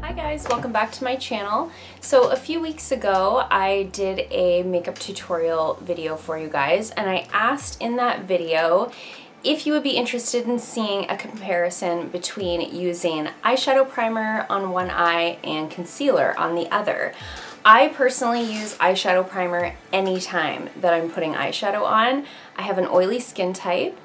Hi guys, welcome back to my channel. So a few weeks ago I did a makeup tutorial video for you guys, and I asked in that video if you would be interested in seeing a comparison between using eyeshadow primer on one eye and concealer on the other. I personally use eyeshadow primer anytime that I'm putting eyeshadow on. I have an oily skin type.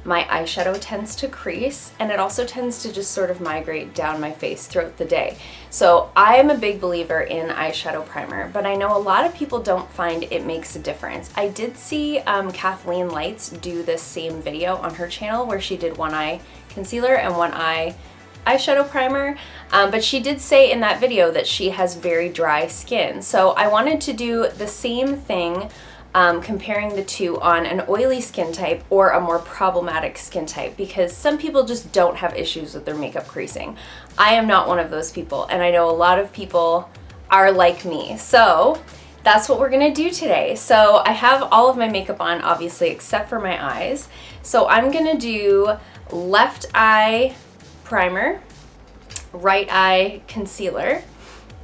My eyeshadow tends to crease, and it also tends to just sort of migrate down my face throughout the day. So I am a big believer in eyeshadow primer, but I know a lot of people don't find it makes a difference. I did see Kathleen Lights do this same video on her channel where she did one eye concealer and one eye eyeshadow primer, but she did say in that video that she has very dry skin. So I wanted to do the same thing, comparing the two on an oily skin type or a more problematic skin type, because some people just don't have issues with their makeup creasing. I am not one of those people, and I know a lot of people are like me. So that's what we're gonna do today. So I have all of my makeup on, obviously, except for my eyes. So I'm gonna do left eye primer, right eye concealer,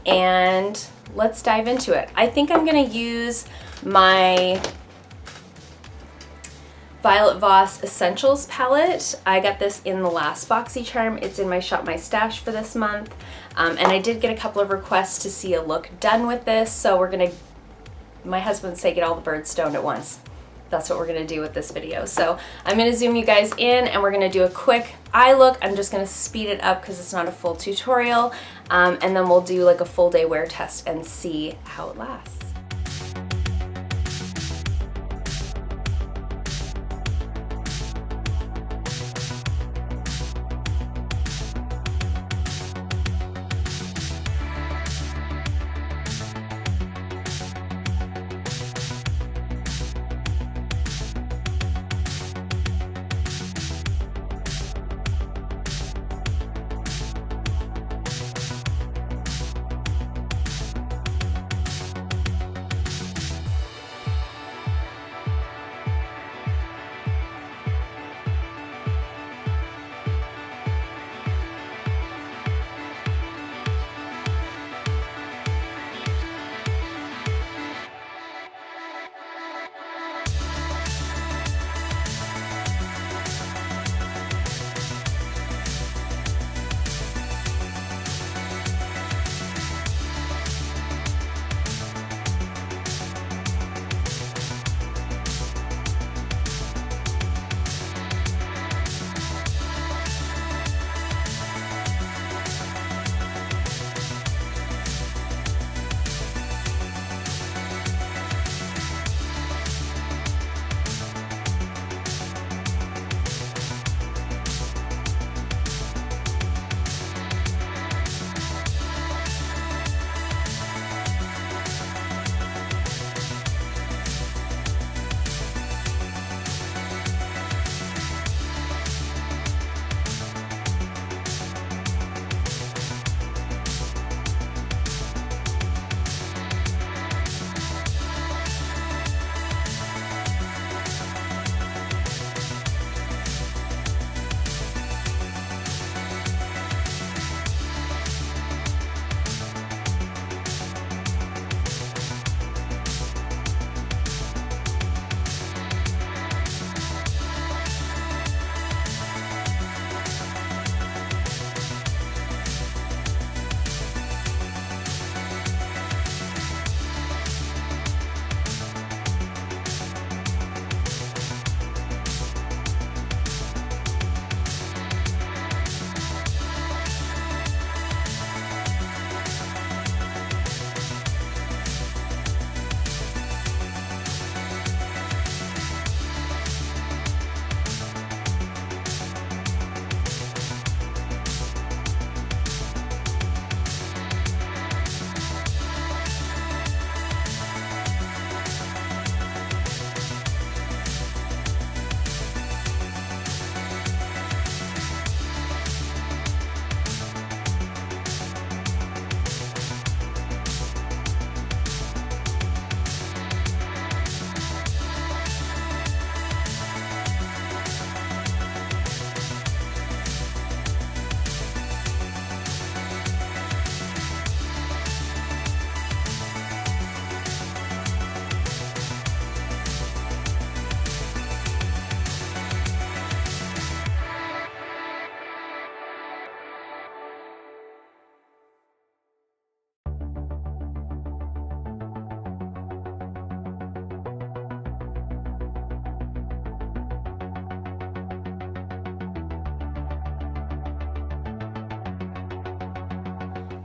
and let's dive into it. I think I'm gonna use my Violet Voss Essentials palette. I got this in the last BoxyCharm. It's in my Shop My Stash for this month. And I did get a couple of requests to see a look done with this, so we're gonna, my husband say, get all the birds stoned at once. That's what we're gonna do with this video. So I'm gonna zoom you guys in and we're gonna do a quick eye look. I'm just gonna speed it up because it's not a full tutorial. And then we'll do like a full day wear test and see how it lasts.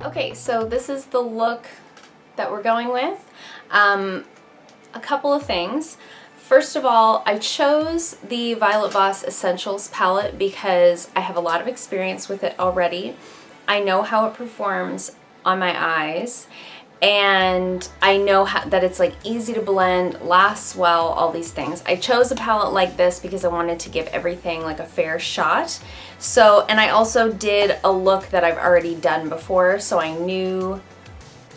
Okay, so this is the look that we're going with. A couple of things. First of all, I chose the Violet Voss Essentials palette because I have a lot of experience with it already. I know how it performs on my eyes, and I know that it's like easy to blend, lasts well, all these things. I chose a palette like this because I wanted to give everything like a fair shot. So, and I also did a look that I've already done before, so I knew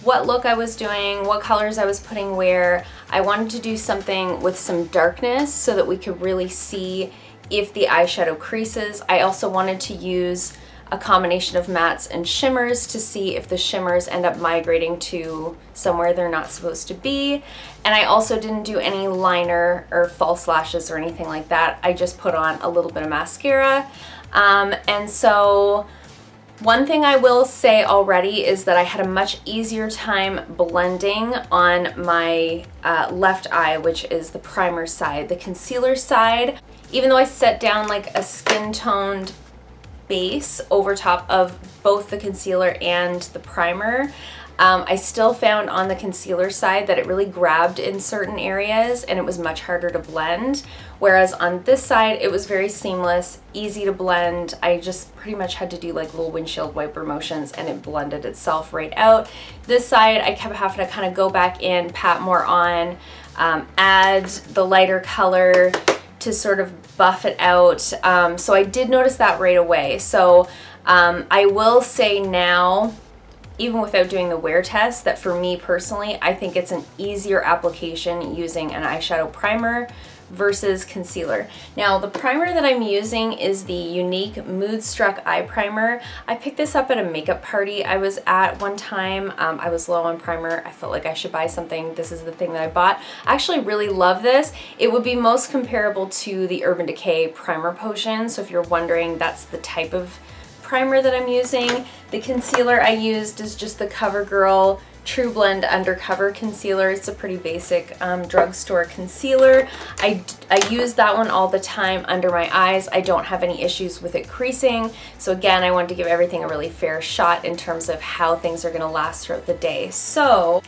what look I was doing, what colors I was putting where. I wanted to do something with some darkness so that we could really see if the eyeshadow creases. I also wanted to use a combination of mattes and shimmers to see if the shimmers end up migrating to somewhere they're not supposed to be. And I also didn't do any liner or false lashes or anything like that. I just put on a little bit of mascara. And so one thing I will say already is that I had a much easier time blending on my left eye, which is the primer side. The concealer side, even though I set down like a skin-toned base over top of both the concealer and the primer, I still found on the concealer side that it really grabbed in certain areas and it was much harder to blend. Whereas on this side, it was very seamless, easy to blend. I just pretty much had to do like little windshield wiper motions and it blended itself right out. This side, I kept having to kind of go back in, pat more on, add the lighter color to sort of buff it out. So I did notice that right away. So I will say now, even without doing the wear test, that for me personally, I think it's an easier application using an eyeshadow primer versus concealer. Now, the primer that I'm using is the Younique Moodstruck Eye Primer. I picked this up at a makeup party I was at one time. I was low on primer. I felt like I should buy something. This is the thing that I bought. I actually really love this. It would be most comparable to the Urban Decay Primer Potion. So if you're wondering, that's the type of primer that I'm using. The concealer I used is just the CoverGirl True Blend Undercover Concealer. It's a pretty basic drugstore concealer. I use that one all the time under my eyes. I don't have any issues with it creasing. So again, I wanted to give everything a really fair shot in terms of how things are gonna last throughout the day. So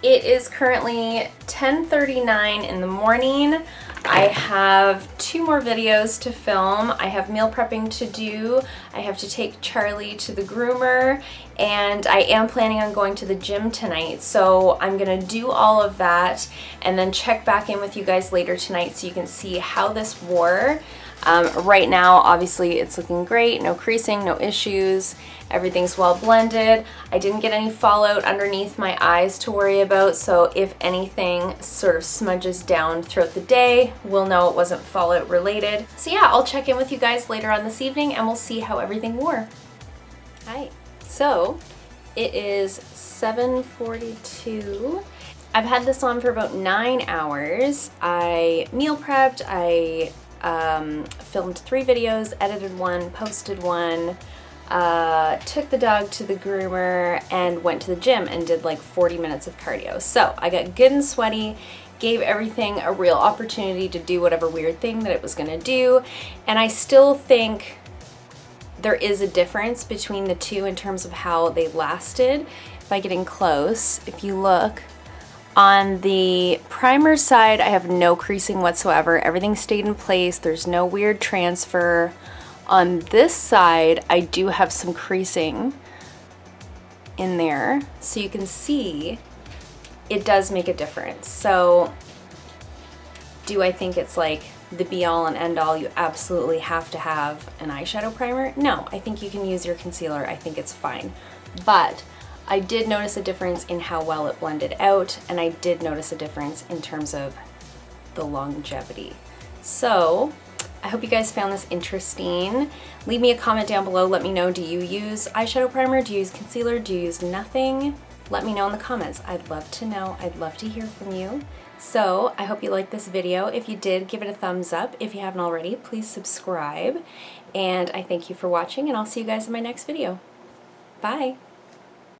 it is currently 10:39 in the morning. I have 2 more videos to film. I have meal prepping to do. I have to take Charlie to the groomer, and I am planning on going to the gym tonight. So I'm gonna do all of that and then check back in with you guys later tonight so you can see how this wore. Right now, obviously, it's looking great. No creasing, no issues. Everything's well blended. I didn't get any fallout underneath my eyes to worry about, so if anything sort of smudges down throughout the day, we'll know it wasn't fallout related. So yeah, I'll check in with you guys later on this evening and we'll see how everything wore. Hi. So it is 7:42. I've had this on for about 9 hours. I meal prepped, I filmed 3 videos, edited 1, posted 1, took the dog to the groomer, and went to the gym and did like 40 minutes of cardio. So I got good and sweaty, gave everything a real opportunity to do whatever weird thing that it was gonna do, and I still think there is a difference between the two in terms of how they lasted. By getting close, if you look, on the primer side, I have no creasing whatsoever. Everything stayed in place. There's no weird transfer. On this side, I do have some creasing in there. So you can see it does make a difference. So do I think it's like the be all and end all, you absolutely have to have an eyeshadow primer? No, I think you can use your concealer. I think it's fine. But I did notice a difference in how well it blended out, and I did notice a difference in terms of the longevity. So I hope you guys found this interesting. Leave me a comment down below. Let me know, do you use eyeshadow primer? Do you use concealer? Do you use nothing? Let me know in the comments. I'd love to know. I'd love to hear from you. So I hope you liked this video. If you did, give it a thumbs up. If you haven't already, please subscribe. And I thank you for watching, and I'll see you guys in my next video. Bye.